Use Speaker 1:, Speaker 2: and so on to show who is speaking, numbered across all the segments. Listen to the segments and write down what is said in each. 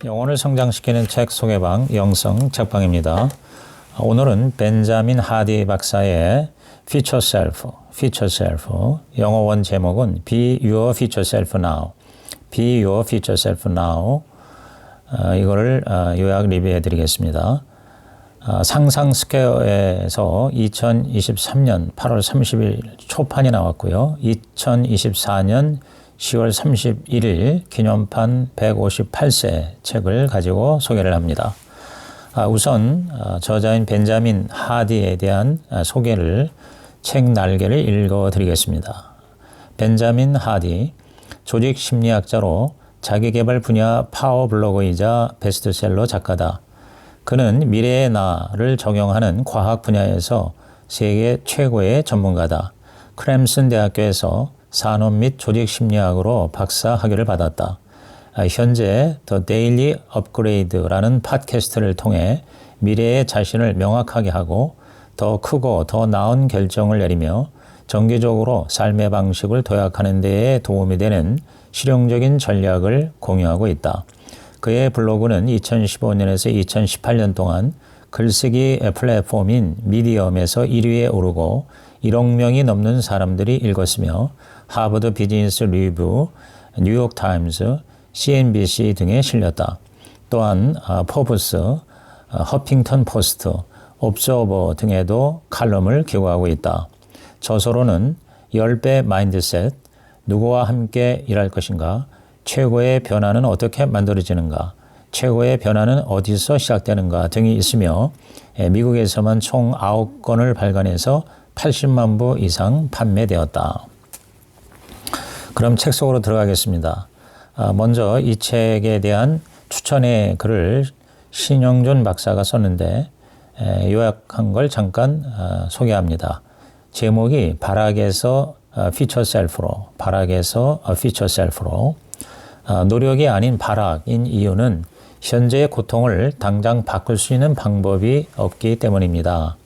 Speaker 1: 영혼을 성장시키는 책 소개방 영성 책방입니다. 오늘은 벤자민 하디 박사의 Future Self, 영어 원 제목은 Be Your Future Self Now, Be Your Future Self Now. 이거를 요약 리뷰해 드리겠습니다. 상상 스퀘어에서 2023년 8월 30일 초판이 나왔고요. 2024년 10월 31일 기념판 158세 책을 가지고 소개를 합니다. 우선 저자인 벤자민 하디에 대한 소개를 책 날개를 읽어드리겠습니다. 벤자민 하디, 조직 심리학자로 자기계발 분야 파워블로거이자 베스트셀러 작가다. 그는 미래의 나를 적용하는 과학 분야에서 세계 최고의 전문가다. 크램슨 대학교에서 산업 및 조직 심리학으로 박사 학위를 받았다. 현재 더 데일리 업그레이드라는 팟캐스트를 통해 미래의 자신을 명확하게 하고 더 크고 더 나은 결정을 내리며 정기적으로 삶의 방식을 도약하는 데에 도움이 되는 실용적인 전략을 공유하고 있다. 그의 블로그는 2015년에서 2018년 동안 글쓰기 플랫폼인 미디엄에서 1위에 오르고 1억 명이 넘는 사람들이 읽었으며 하버드 비즈니스 리뷰, 뉴욕타임스, CNBC 등에 실렸다. 또한 포브스, 허핑턴 포스트, 옵저버 등에도 칼럼을 기고하고 있다. 저서로는 10배 마인드셋, 누구와 함께 일할 것인가, 최고의 변화는 어떻게 만들어지는가, 최고의 변화는 어디서 시작되는가 등이 있으며 미국에서만 총 9건을 발간해서 80만 부 이상 판매되었다. 그럼 책 속으로 들어가겠습니다. 먼저 이 책에 대한 추천의 글을 신영준 박사가 썼는데 요약한 걸 잠깐 소개합니다. 제목이 바락에서 Future Self로 노력이 아닌 바락인 이유는 현재의 고통을 당장 바꿀 수 있는 방법이 없기 때문입니다.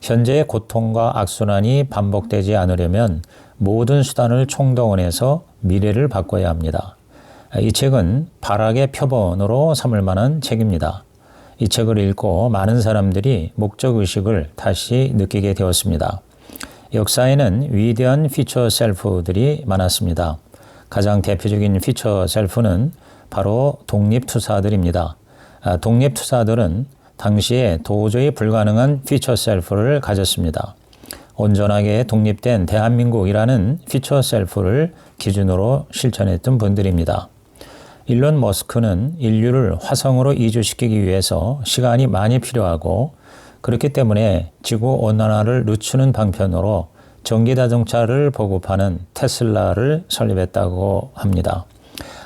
Speaker 1: 현재의 고통과 악순환이 반복되지 않으려면 모든 수단을 총동원해서 미래를 바꿔야 합니다. 이 책은 바락의 표본으로 삼을 만한 책입니다. 이 책을 읽고 많은 사람들이 목적의식을 다시 느끼게 되었습니다. 역사에는 위대한 퓨처 셀프들이 많았습니다. 가장 대표적인 퓨처 셀프는 바로 독립투사들입니다. 독립투사들은 당시에 도저히 불가능한 퓨처 셀프를 가졌습니다. 온전하게 독립된 대한민국이라는 퓨처 셀프를 기준으로 실천했던 분들입니다. 일론 머스크는 인류를 화성으로 이주시키기 위해서 시간이 많이 필요하고 그렇기 때문에 지구온난화를 늦추는 방편으로 전기자동차를 보급하는 테슬라를 설립했다고 합니다.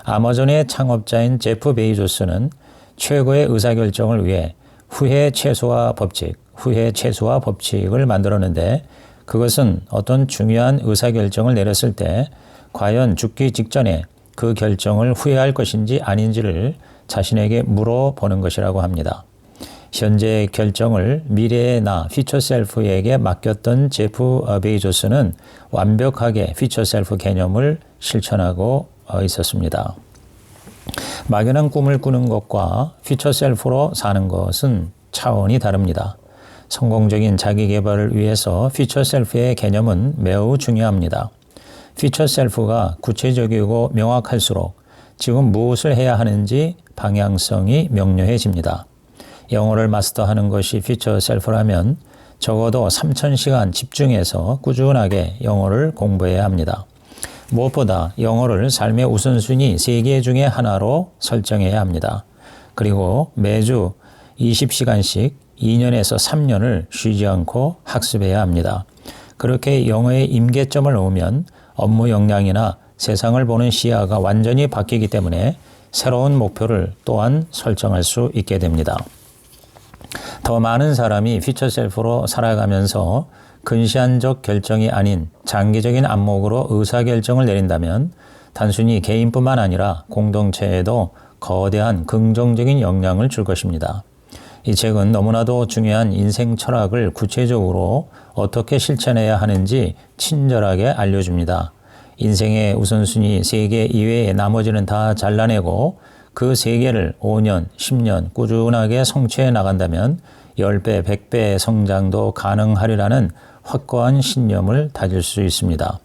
Speaker 1: 아마존의 창업자인 제프 베이조스는 최고의 의사결정을 위해 후회 최소화 법칙을 만들었는데 그것은 어떤 중요한 의사결정을 내렸을 때 과연 죽기 직전에 그 결정을 후회할 것인지 아닌지를 자신에게 물어보는 것이라고 합니다. 현재의 결정을 미래의 나, 퓨처 셀프에게 맡겼던 제프 베이조스는 완벽하게 퓨처 셀프 개념을 실천하고 있었습니다. 막연한 꿈을 꾸는 것과 퓨처 셀프로 사는 것은 차원이 다릅니다. 성공적인 자기 개발을 위해서 퓨처 셀프의 개념은 매우 중요합니다. 퓨처 셀프가 구체적이고 명확할수록 지금 무엇을 해야 하는지 방향성이 명료해집니다. 영어를 마스터하는 것이 퓨처 셀프라면 적어도 3,000시간 집중해서 꾸준하게 영어를 공부해야 합니다. 무엇보다 영어를 삶의 우선순위 3개 중에 하나로 설정해야 합니다. 그리고 매주 20시간씩 2년에서 3년을 쉬지 않고 학습해야 합니다. 그렇게 영어의 임계점을 놓으면 업무 역량이나 세상을 보는 시야가 완전히 바뀌기 때문에 새로운 목표를 또한 설정할 수 있게 됩니다. 더 많은 사람이 퓨처 셀프로 살아가면서 근시안적 결정이 아닌 장기적인 안목으로 의사결정을 내린다면 단순히 개인뿐만 아니라 공동체에도 거대한 긍정적인 영향을 줄 것입니다. 이 책은 너무나도 중요한 인생 철학을 구체적으로 어떻게 실천해야 하는지 친절하게 알려줍니다. 인생의 우선순위 3개 이외에 나머지는 다 잘라내고 그 세계를 5년, 10년 꾸준하게 성취해 나간다면 10배, 100배의 성장도 가능하리라는 확고한 신념을 다질 수 있습니다.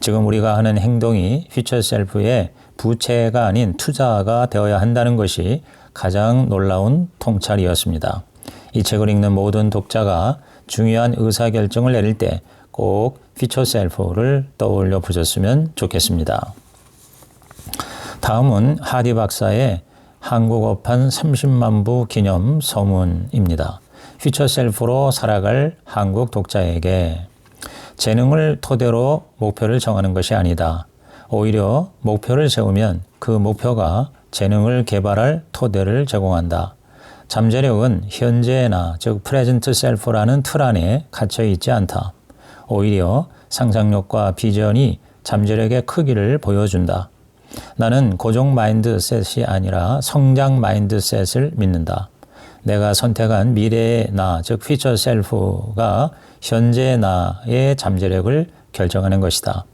Speaker 1: 지금 우리가 하는 행동이 퓨처 셀프의 부채가 아닌 투자가 되어야 한다는 것이 가장 놀라운 통찰이었습니다. 이 책을 읽는 모든 독자가 중요한 의사결정을 내릴 때 꼭 퓨처 셀프를 떠올려 보셨으면 좋겠습니다. 다음은 하디 박사의 한국어판 30만 부 기념 서문입니다. 퓨처 셀프로 살아갈 한국 독자에게 재능을 토대로 목표를 정하는 것이 아니다. 오히려 목표를 세우면 그 목표가 재능을 개발할 토대를 제공한다. 잠재력은 현재의 나, 즉 프레젠트 셀프라는 틀 안에 갇혀 있지 않다. 오히려 상상력과 비전이 잠재력의 크기를 보여준다. 나는 고정 마인드셋이 아니라 성장 마인드셋을 믿는다. 내가 선택한 미래의 나, 즉 퓨처 셀프가 현재의 나의 잠재력을 결정하는 것이다.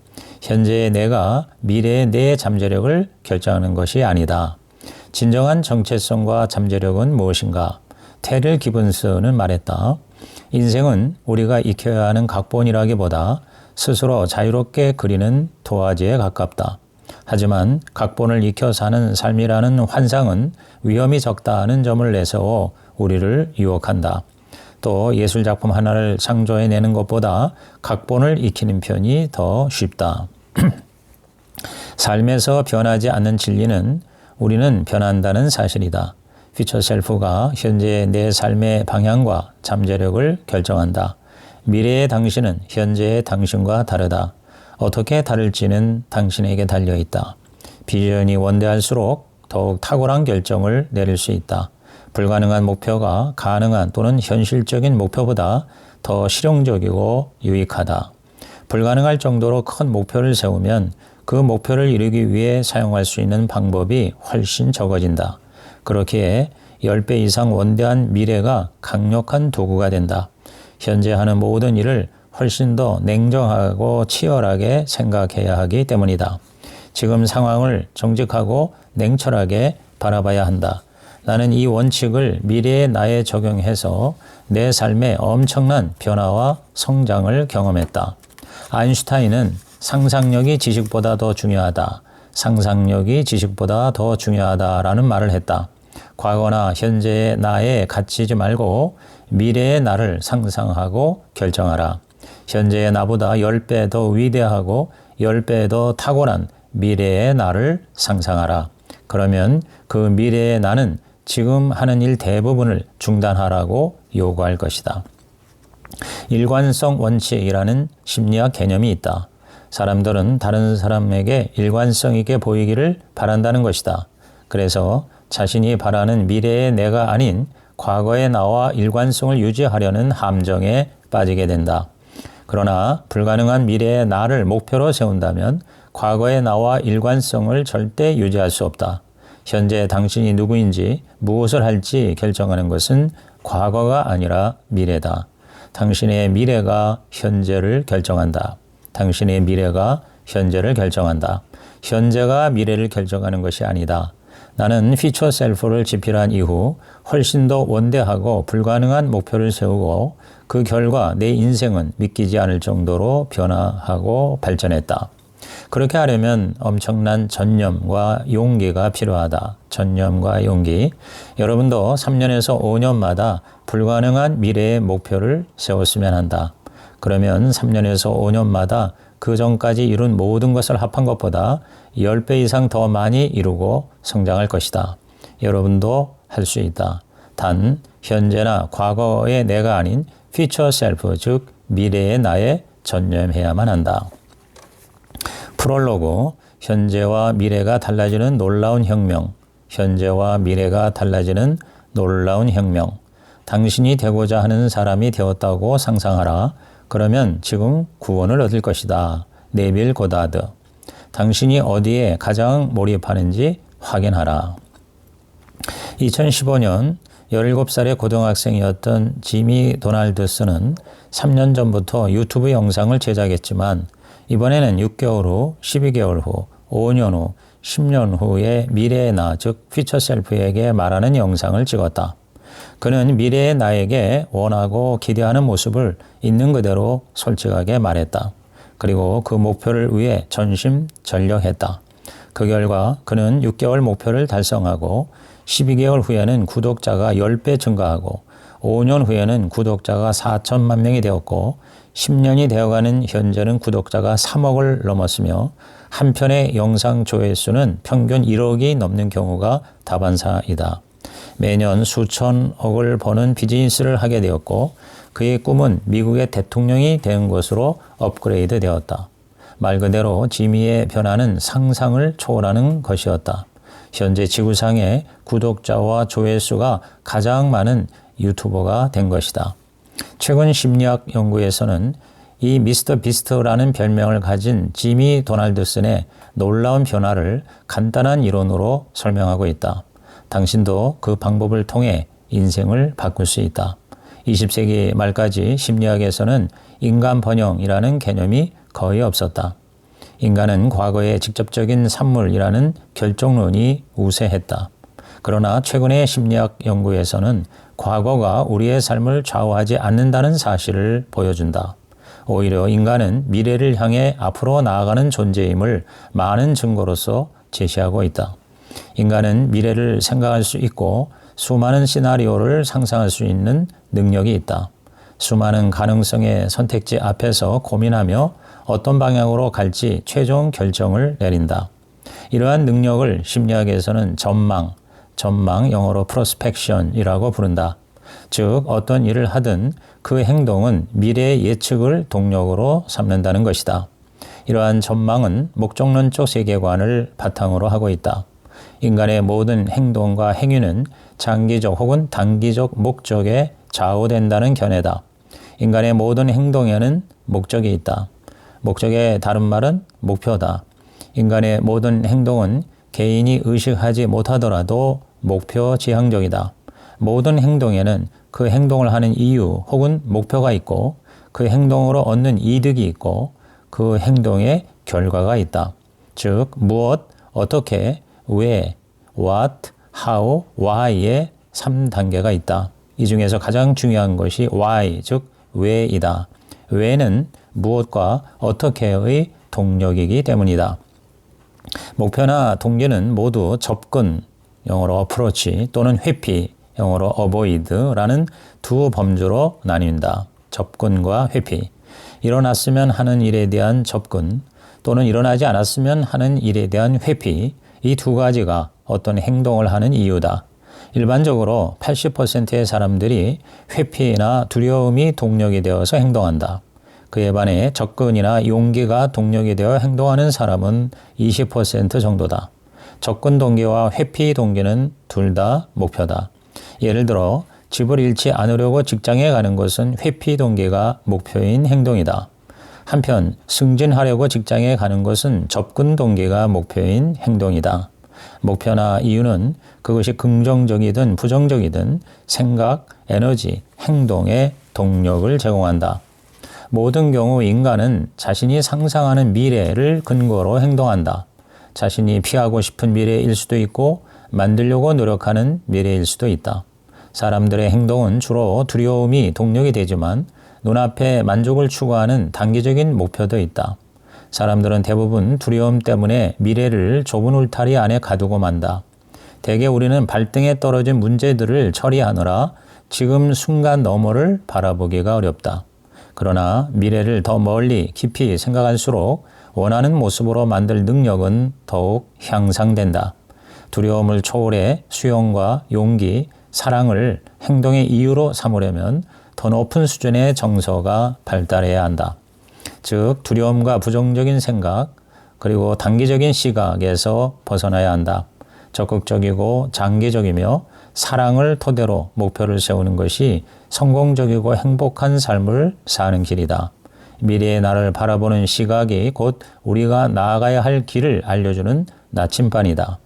Speaker 1: 현재의 내가 미래의 내 잠재력을 결정하는 것이 아니다. 진정한 정체성과 잠재력은 무엇인가? 테릴 기븐스는 말했다. 인생은 우리가 익혀야 하는 각본이라기보다 스스로 자유롭게 그리는 도화지에 가깝다. 하지만 각본을 익혀 사는 삶이라는 환상은 위험이 적다는 점을 내세워 우리를 유혹한다. 또 예술작품 하나를 창조해내는 것보다 각본을 익히는 편이 더 쉽다. 삶에서 변하지 않는 진리는 우리는 변한다는 사실이다. 퓨처 셀프가 현재의 내 삶의 방향과 잠재력을 결정한다. 미래의 당신은 현재의 당신과 다르다. 어떻게 다를지는 당신에게 달려있다. 비전이 원대할수록 더욱 탁월한 결정을 내릴 수 있다. 불가능한 목표가 가능한 또는 현실적인 목표보다 더 실용적이고 유익하다. 불가능할 정도로 큰 목표를 세우면 그 목표를 이루기 위해 사용할 수 있는 방법이 훨씬 적어진다. 그렇기에 10배 이상 원대한 미래가 강력한 도구가 된다. 현재 하는 모든 일을 훨씬 더 냉정하고 치열하게 생각해야 하기 때문이다. 지금 상황을 정직하고 냉철하게 바라봐야 한다. 나는 이 원칙을 미래의 나에 적용해서 내 삶에 엄청난 변화와 성장을 경험했다. 아인슈타인은 상상력이 지식보다 더 중요하다. 상상력이 지식보다 더 중요하다라는 말을 했다. 과거나 현재의 나에 갇히지 말고 미래의 나를 상상하고 결정하라. 현재의 나보다 10배 더 위대하고 10배 더 탁월한 미래의 나를 상상하라. 그러면 그 미래의 나는 지금 하는 일 대부분을 중단하라고 요구할 것이다. 일관성 원칙이라는 심리학 개념이 있다. 사람들은 다른 사람에게 일관성 있게 보이기를 바란다는 것이다. 그래서 자신이 바라는 미래의 내가 아닌 과거의 나와 일관성을 유지하려는 함정에 빠지게 된다. 그러나 불가능한 미래의 나를 목표로 세운다면 과거의 나와 일관성을 절대 유지할 수 없다. 현재 당신이 누구인지 무엇을 할지 결정하는 것은 과거가 아니라 미래다. 당신의 미래가 현재를 결정한다. 당신의 미래가 현재를 결정한다. 현재가 미래를 결정하는 것이 아니다. 나는 퓨처 셀프를 집필한 이후 훨씬 더 원대하고 불가능한 목표를 세우고 그 결과 내 인생은 믿기지 않을 정도로 변화하고 발전했다. 그렇게 하려면 엄청난 전념과 용기가 필요하다. 전념과 용기. 여러분도 3년에서 5년마다 불가능한 미래의 목표를 세웠으면 한다. 그러면 3년에서 5년마다 그 전까지 이룬 모든 것을 합한 것보다 10배 이상 더 많이 이루고 성장할 것이다. 여러분도 할 수 있다. 단 현재나 과거의 내가 아닌 퓨처 셀프, 즉 미래의 나에 전념해야만 한다. 프롤로그, 현재와 미래가 달라지는 놀라운 혁명. 현재와 미래가 달라지는 놀라운 혁명. 당신이 되고자 하는 사람이 되었다고 상상하라. 그러면 지금 구원을 얻을 것이다. 네빌 고다드. 당신이 어디에 가장 몰입하는지 확인하라. 2015년 17살의 고등학생이었던 지미 도널드슨은 3년 전부터 유튜브 영상을 제작했지만 이번에는 6개월 후, 12개월 후, 5년 후, 10년 후의 미래의 나, 즉 퓨처 셀프에게 말하는 영상을 찍었다. 그는 미래의 나에게 원하고 기대하는 모습을 있는 그대로 솔직하게 말했다. 그리고 그 목표를 위해 전심전력했다. 그 결과 그는 6개월 목표를 달성하고 12개월 후에는 구독자가 10배 증가하고 5년 후에는 구독자가 4천만 명이 되었고 10년이 되어가는 현재는 구독자가 3억을 넘었으며 한 편의 영상 조회수는 평균 1억이 넘는 경우가 다반사이다. 매년 수천억을 버는 비즈니스를 하게 되었고 그의 꿈은 미국의 대통령이 되는 것으로 업그레이드 되었다. 말 그대로 지미의 변화는 상상을 초월하는 것이었다. 현재 지구상의 구독자와 조회수가 가장 많은 유튜버가 된 것이다. 최근 심리학 연구에서는 이 미스터 비스트라는 별명을 가진 지미 도널드슨의 놀라운 변화를 간단한 이론으로 설명하고 있다. 당신도 그 방법을 통해 인생을 바꿀 수 있다. 20세기 말까지 심리학에서는 인간 번영이라는 개념이 거의 없었다. 인간은 과거의 직접적인 산물이라는 결정론이 우세했다. 그러나 최근의 심리학 연구에서는 과거가 우리의 삶을 좌우하지 않는다는 사실을 보여준다. 오히려 인간은 미래를 향해 앞으로 나아가는 존재임을 많은 증거로서 제시하고 있다. 인간은 미래를 생각할 수 있고 수많은 시나리오를 상상할 수 있는 능력이 있다. 수많은 가능성의 선택지 앞에서 고민하며 어떤 방향으로 갈지 최종 결정을 내린다. 이러한 능력을 심리학에서는 전망, 영어로 프로스펙션이라고 부른다. 즉 어떤 일을 하든 그 행동은 미래의 예측을 동력으로 삼는다는 것이다. 이러한 전망은 목적론적 세계관을 바탕으로 하고 있다. 인간의 모든 행동과 행위는 장기적 혹은 단기적 목적에 좌우된다는 견해다. 인간의 모든 행동에는 목적이 있다. 목적의 다른 말은 목표다. 인간의 모든 행동은 개인이 의식하지 못하더라도 목표 지향적이다. 모든 행동에는 그 행동을 하는 이유 혹은 목표가 있고 그 행동으로 얻는 이득이 있고 그 행동의 결과가 있다. 즉 무엇, 어떻게, 왜, what, how, why의 3단계가 있다. 이 중에서 가장 중요한 것이 why, 즉 왜이다. 왜는 무엇과 어떻게의 동력이기 때문이다. 목표나 동기는 모두 접근, 영어로 approach 또는 회피, 영어로 avoid라는 두 범주로 나뉜다. 접근과 회피. 일어났으면 하는 일에 대한 접근 또는 일어나지 않았으면 하는 일에 대한 회피, 이 두 가지가 어떤 행동을 하는 이유다. 일반적으로 80%의 사람들이 회피나 두려움이 동력이 되어서 행동한다. 그에 반해 접근이나 용기가 동력이 되어 행동하는 사람은 20% 정도다. 접근 동기와 회피 동기는 둘 다 목표다. 예를 들어 집을 잃지 않으려고 직장에 가는 것은 회피 동기가 목표인 행동이다. 한편 승진하려고 직장에 가는 것은 접근 동기가 목표인 행동이다. 목표나 이유는 그것이 긍정적이든 부정적이든 생각, 에너지, 행동에 동력을 제공한다. 모든 경우 인간은 자신이 상상하는 미래를 근거로 행동한다. 자신이 피하고 싶은 미래일 수도 있고 만들려고 노력하는 미래일 수도 있다. 사람들의 행동은 주로 두려움이 동력이 되지만 눈앞에 만족을 추구하는 단기적인 목표도 있다. 사람들은 대부분 두려움 때문에 미래를 좁은 울타리 안에 가두고 만다. 대개 우리는 발등에 떨어진 문제들을 처리하느라 지금 순간 너머를 바라보기가 어렵다. 그러나 미래를 더 멀리 깊이 생각할수록 원하는 모습으로 만들 능력은 더욱 향상된다. 두려움을 초월해 수용과 용기, 사랑을 행동의 이유로 삼으려면 더 높은 수준의 정서가 발달해야 한다. 즉 두려움과 부정적인 생각 그리고 단기적인 시각에서 벗어나야 한다. 적극적이고 장기적이며 사랑을 토대로 목표를 세우는 것이 성공적이고 행복한 삶을 사는 길이다. 미래의 나를 바라보는 시각이 곧 우리가 나아가야 할 길을 알려주는 나침반이다.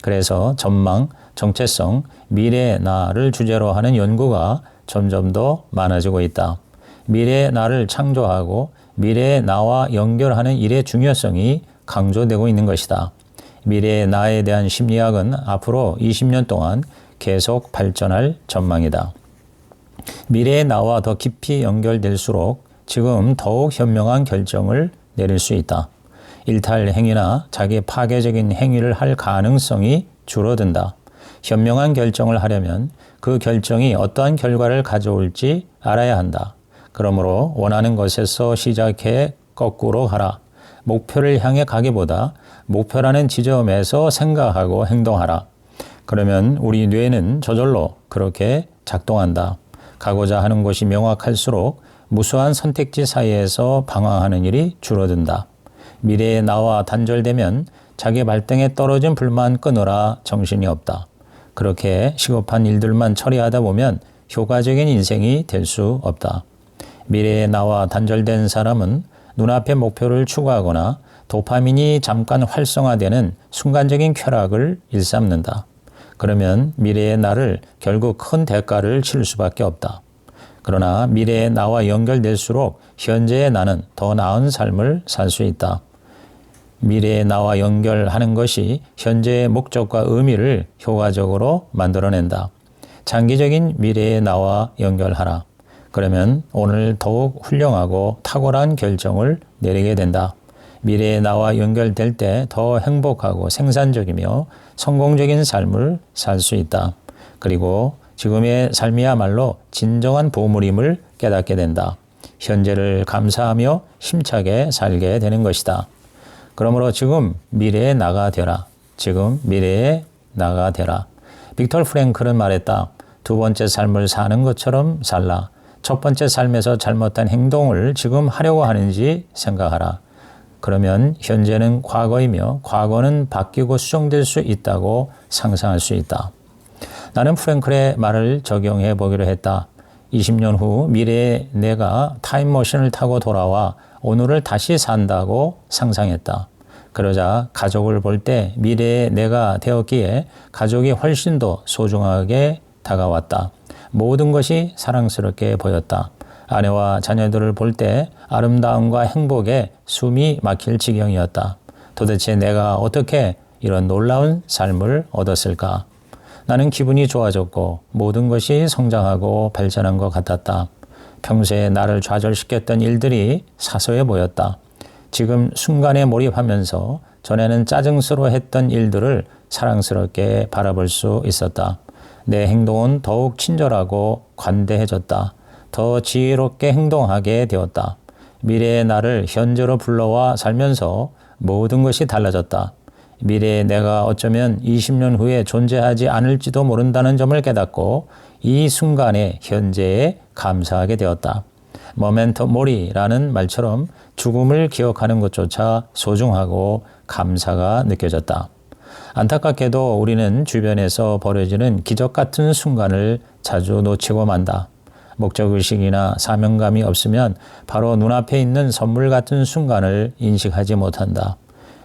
Speaker 1: 그래서 전망, 정체성, 미래의 나를 주제로 하는 연구가 점점 더 많아지고 있다. 미래의 나를 창조하고 미래의 나와 연결하는 일의 중요성이 강조되고 있는 것이다. 미래의 나에 대한 심리학은 앞으로 20년 동안 계속 발전할 전망이다. 미래의 나와 더 깊이 연결될수록 지금 더욱 현명한 결정을 내릴 수 있다. 일탈 행위나 자기 파괴적인 행위를 할 가능성이 줄어든다. 현명한 결정을 하려면 그 결정이 어떠한 결과를 가져올지 알아야 한다. 그러므로 원하는 것에서 시작해 거꾸로 가라. 목표를 향해 가기보다 목표라는 지점에서 생각하고 행동하라. 그러면 우리 뇌는 저절로 그렇게 작동한다. 가고자 하는 곳이 명확할수록 무수한 선택지 사이에서 방황하는 일이 줄어든다. 미래의 나와 단절되면 자기 발등에 떨어진 불만 끊으라 정신이 없다. 그렇게 시급한 일들만 처리하다 보면 효과적인 인생이 될 수 없다. 미래의 나와 단절된 사람은 눈앞의 목표를 추구하거나 도파민이 잠깐 활성화되는 순간적인 쾌락을 일삼는다. 그러면 미래의 나를 결국 큰 대가를 치를 수밖에 없다. 그러나 미래의 나와 연결될수록 현재의 나는 더 나은 삶을 살 수 있다. 미래의 나와 연결하는 것이 현재의 목적과 의미를 효과적으로 만들어낸다. 장기적인 미래의 나와 연결하라. 그러면 오늘 더욱 훌륭하고 탁월한 결정을 내리게 된다. 미래의 나와 연결될 때 더 행복하고 생산적이며 성공적인 삶을 살 수 있다. 그리고 지금의 삶이야말로 진정한 보물임을 깨닫게 된다. 현재를 감사하며 힘차게 살게 되는 것이다. 그러므로 지금 미래에 나가 되라. 지금 미래에 나가 되라. 빅터 프랭클은 말했다. 두 번째 삶을 사는 것처럼 살라. 첫 번째 삶에서 잘못한 행동을 지금 하려고 하는지 생각하라. 그러면 현재는 과거이며 과거는 바뀌고 수정될 수 있다고 상상할 수 있다. 나는 프랭클의 말을 적용해 보기로 했다. 20년 후 미래의 내가 타임머신을 타고 돌아와 오늘을 다시 산다고 상상했다. 그러자 가족을 볼 때 미래의 내가 되었기에 가족이 훨씬 더 소중하게 다가왔다. 모든 것이 사랑스럽게 보였다. 아내와 자녀들을 볼 때 아름다움과 행복에 숨이 막힐 지경이었다. 도대체 내가 어떻게 이런 놀라운 삶을 얻었을까? 나는 기분이 좋아졌고 모든 것이 성장하고 발전한 것 같았다. 평소에 나를 좌절시켰던 일들이 사소해 보였다. 지금 순간에 몰입하면서 전에는 짜증스러워했던 일들을 사랑스럽게 바라볼 수 있었다. 내 행동은 더욱 친절하고 관대해졌다. 더 지혜롭게 행동하게 되었다. 미래의 나를 현재로 불러와 살면서 모든 것이 달라졌다. 미래의 내가 어쩌면 20년 후에 존재하지 않을지도 모른다는 점을 깨닫고 이 순간의 현재에 감사하게 되었다. 모멘토 모리라는 말처럼 죽음을 기억하는 것조차 소중하고 감사가 느껴졌다. 안타깝게도 우리는 주변에서 벌어지는 기적 같은 순간을 자주 놓치고 만다. 목적의식이나 사명감이 없으면 바로 눈앞에 있는 선물 같은 순간을 인식하지 못한다.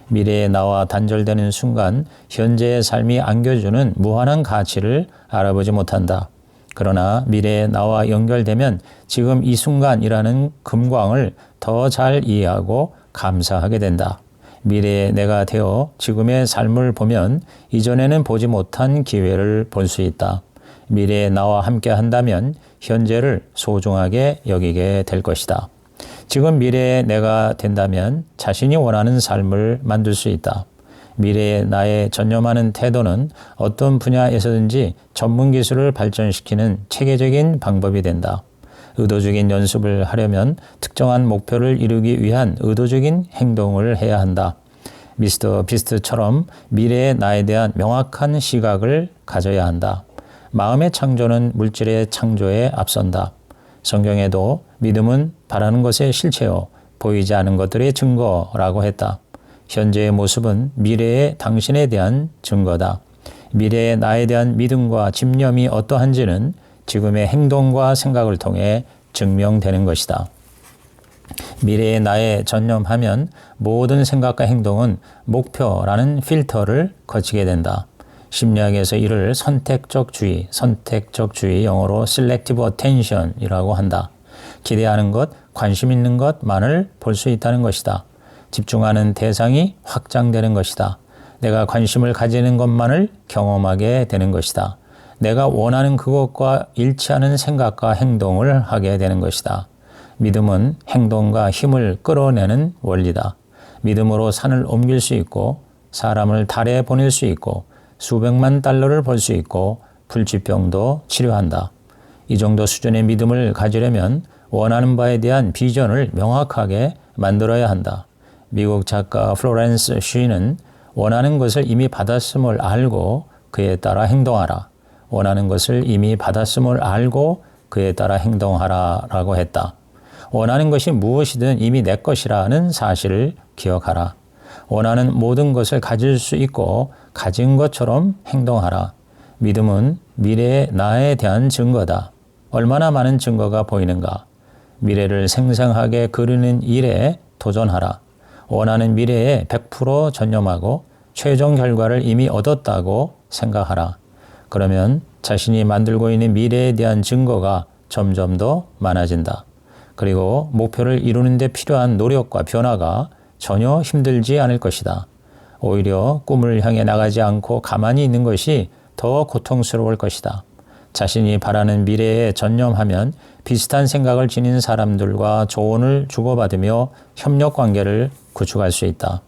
Speaker 1: 미래의 나와 단절되는 순간 현재의 삶이 안겨주는 무한한 가치를 알아보지 못한다. 그러나 미래의 나와 연결되면 지금 이 순간이라는 금광을 더 잘 이해하고 감사하게 된다. 미래의 내가 되어 지금의 삶을 보면 이전에는 보지 못한 기회를 볼 수 있다. 미래의 나와 함께 한다면 현재를 소중하게 여기게 될 것이다. 지금 미래의 내가 된다면 자신이 원하는 삶을 만들 수 있다. 미래의 나에 전념하는 태도는 어떤 분야에서든지 전문 기술을 발전시키는 체계적인 방법이 된다. 의도적인 연습을 하려면 특정한 목표를 이루기 위한 의도적인 행동을 해야 한다. 미스터 비스트처럼 미래의 나에 대한 명확한 시각을 가져야 한다. 마음의 창조는 물질의 창조에 앞선다. 성경에도 믿음은 바라는 것의 실체요, 보이지 않은 것들의 증거라고 했다. 현재의 모습은 미래의 당신에 대한 증거다. 미래의 나에 대한 믿음과 집념이 어떠한지는 지금의 행동과 생각을 통해 증명되는 것이다. 미래의 나에 전념하면 모든 생각과 행동은 목표라는 필터를 거치게 된다. 심리학에서 이를 선택적 주의, 영어로 selective attention이라고 한다. 기대하는 것, 관심 있는 것만을 볼 수 있다는 것이다. 집중하는 대상이 확장되는 것이다. 내가 관심을 가지는 것만을 경험하게 되는 것이다. 내가 원하는 그것과 일치하는 생각과 행동을 하게 되는 것이다. 믿음은 행동과 힘을 끌어내는 원리다. 믿음으로 산을 옮길 수 있고 사람을 달에 보낼 수 있고 수백만 달러를 벌 수 있고 불치병도 치료한다. 이 정도 수준의 믿음을 가지려면 원하는 바에 대한 비전을 명확하게 만들어야 한다. 미국 작가 플로렌스 쉬는 원하는 것을 이미 받았음을 알고 그에 따라 행동하라. 원하는 것을 이미 받았음을 알고 그에 따라 행동하라 라고 했다. 원하는 것이 무엇이든 이미 내 것이라는 사실을 기억하라. 원하는 모든 것을 가질 수 있고 가진 것처럼 행동하라. 믿음은 미래의 나에 대한 증거다. 얼마나 많은 증거가 보이는가? 미래를 생생하게 그리는 일에 도전하라. 원하는 미래에 100% 전념하고 최종 결과를 이미 얻었다고 생각하라. 그러면 자신이 만들고 있는 미래에 대한 증거가 점점 더 많아진다. 그리고 목표를 이루는 데 필요한 노력과 변화가 전혀 힘들지 않을 것이다. 오히려 꿈을 향해 나가지 않고 가만히 있는 것이 더 고통스러울 것이다. 자신이 바라는 미래에 전념하면 비슷한 생각을 지닌 사람들과 조언을 주고받으며 협력 관계를 구축할 수 있다.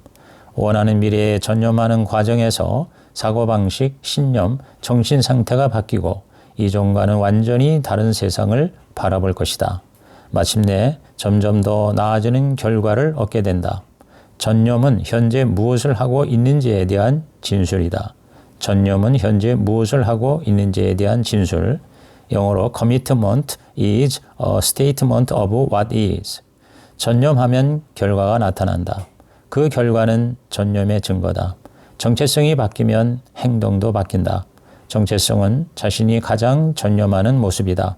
Speaker 1: 원하는 미래에 전념하는 과정에서 사고방식, 신념, 정신 상태가 바뀌고 이전과는 완전히 다른 세상을 바라볼 것이다. 마침내 점점 더 나아지는 결과를 얻게 된다. 전념은 현재 무엇을 하고 있는지에 대한 진술이다. 전념은 현재 무엇을 하고 있는지에 대한 진술. 영어로 commitment is a statement of what is. 전념하면 결과가 나타난다. 그 결과는 전념의 증거다. 정체성이 바뀌면 행동도 바뀐다. 정체성은 자신이 가장 전념하는 모습이다.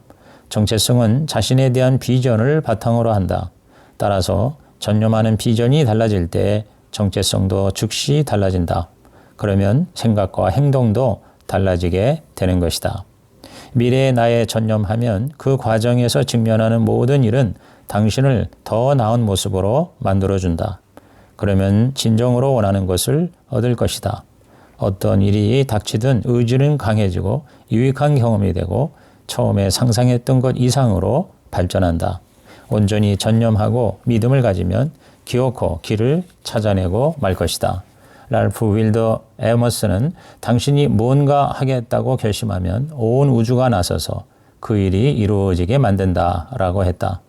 Speaker 1: 정체성은 자신에 대한 비전을 바탕으로 한다. 따라서 전념하는 비전이 달라질 때 정체성도 즉시 달라진다. 그러면 생각과 행동도 달라지게 되는 것이다. 미래의 나에 전념하면 그 과정에서 직면하는 모든 일은 당신을 더 나은 모습으로 만들어준다. 그러면 진정으로 원하는 것을 얻을 것이다. 어떤 일이 닥치든 의지는 강해지고 유익한 경험이 되고 처음에 상상했던 것 이상으로 발전한다. 온전히 전념하고 믿음을 가지면 기어코 길을 찾아내고 말 것이다. 랄프 윌더 에머슨은 당신이 뭔가 하겠다고 결심하면 온 우주가 나서서 그 일이 이루어지게 만든다라고 했다.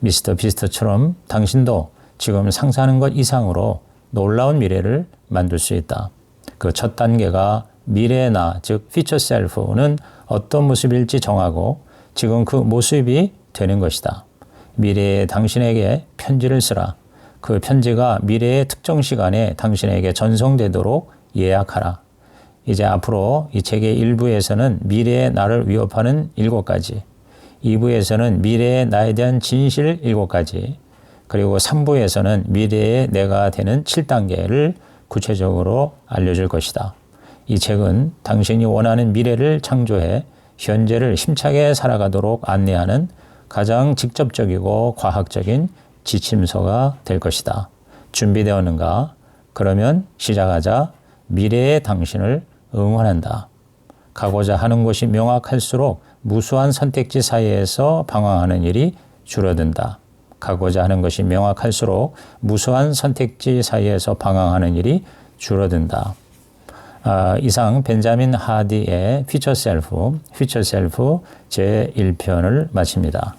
Speaker 1: 미스터 비스트처럼 당신도 지금 상상하는 것 이상으로 놀라운 미래를 만들 수 있다. 그 첫 단계가 미래의 나, 즉 future self는 어떤 모습일지 정하고 지금 그 모습이 되는 것이다. 미래의 당신에게 편지를 쓰라. 그 편지가 미래의 특정 시간에 당신에게 전송되도록 예약하라. 이제 앞으로 이 책의 1부에서는 미래의 나를 위협하는 7가지, 2부에서는 미래의 나에 대한 진실 7가지, 그리고 3부에서는 미래의 내가 되는 7단계를 구체적으로 알려줄 것이다. 이 책은 당신이 원하는 미래를 창조해 현재를 힘차게 살아가도록 안내하는 가장 직접적이고 과학적인 지침서가 될 것이다. 준비되었는가? 그러면 시작하자. 미래의 당신을 응원한다. 가고자 하는 곳이 명확할수록 무수한 선택지 사이에서 방황하는 일이 줄어든다. 가고자 하는 것이 명확할수록 무수한 선택지 사이에서 방황하는 일이 줄어든다. 이상 벤자민 하디의 Future Self 제1편을 마칩니다.